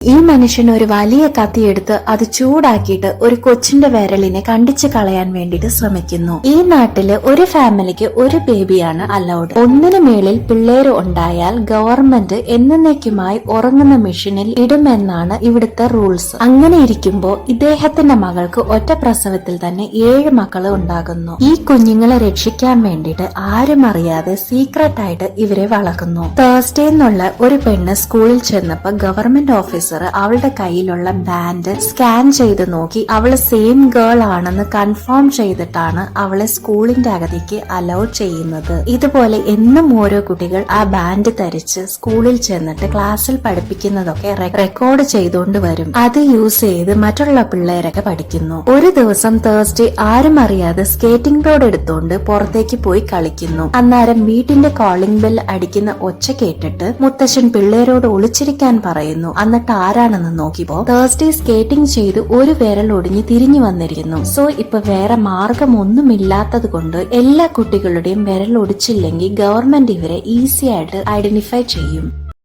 ഈ മനുഷ്യൻ ഒരു വലിയ കത്തിയെടുത്ത് അത് ചൂടാക്കിയിട്ട് ഒരു കൊച്ചിന്റെ വിരലിനെ കണ്ടിച്ചു കളയാൻ വേണ്ടിട്ട് ശ്രമിക്കുന്നു. ഈ നാട്ടില് ഒരു ഫാമിലിക്ക് ഒരു ബേബിയാണ് അലൗഡ്. ഒന്നിനു മേളിൽ പിള്ളേര് ഉണ്ടായാൽ ഗവൺമെന്റ് എന്നേക്കുമായി ഉറങ്ങുന്ന മെഷീനിൽ ഇടുമെന്നാണ് ഇവിടുത്തെ റൂൾസ്. അങ്ങനെ ഇരിക്കുമ്പോ ഇദ്ദേഹത്തിന്റെ മകൾക്ക് ഒറ്റ പ്രസവത്തിൽ തന്നെ 7 മക്കള് ഉണ്ടാകുന്നു. ഈ കുഞ്ഞുങ്ങളെ രക്ഷിക്കാൻ വേണ്ടിട്ട് ആരും അറിയാതെ സീക്രട്ട് ആയിട്ട് ഇവരെ വളർത്തുന്നു. തേഴ്സ്ഡേ എന്നുള്ള ഒരു പെണ്ണ് സ്കൂളിൽ ചെന്നപ്പോ ഗവൺമെന്റ് ഓഫീസർ അവളുടെ കയ്യിലുള്ള ബാൻഡ് സ്കാൻ ചെയ്ത് നോക്കി അവള് സെയിം ഗേൾ ആണെന്ന് കൺഫേം ചെയ്തിട്ടാണ് അവളെ സ്കൂളിന്റെ അകത്തേക്ക് അലൗ ചെയ്യുന്നത്. ഇതുപോലെ എന്നും ഓരോ കുട്ടികൾ ആ ബാൻഡ് ധരിച്ച് സ്കൂളിൽ ചെന്നിട്ട് ക്ലാസ്സിൽ പഠിപ്പിക്കുന്നതൊക്കെ റെക്കോർഡ് ചെയ്തുകൊണ്ട് വരും. അത് യൂസ് ചെയ്ത് മറ്റുള്ള പിള്ളേരൊക്കെ പഠിക്കുന്നു. ഒരു ദിവസം തേഴ്സ്ഡേ ആരും അറിയാതെ സ്കേറ്റിംഗ് ബോർഡ് എടുത്തുകൊണ്ട് പുറത്തേക്ക് പോയി കളിക്കുന്നു. അന്നേരം വീട്ടിന്റെ കോളിംഗ് ബെൽ അടിക്കുന്ന ഒച്ച കേട്ടിട്ട് മുത്തശ്ശൻ പിള്ളേരോട് ഒളിച്ചിരിക്കാൻ പറയുന്നു. എന്നിട്ട് ആരാണെന്ന് നോക്കിയപ്പോ തേഴ്സ്ഡേ സ്കേറ്റിംഗ് ചെയ്ത് ഒരു വിരൽ ഒടിഞ്ഞ് തിരിഞ്ഞു വന്നിരിക്കുന്നു. സോ ഇപ്പൊ വേറെ മാർഗമൊന്നുമില്ലാത്തത് കൊണ്ട് എല്ലാ കുട്ടികളുടെയും വിരൽ ഒടിച്ചില്ലെങ്കിൽ ഗവൺമെന്റ് ഇവരെ ഈസി ആയിട്ട് ഐഡന്റിഫൈ ചെയ്യും.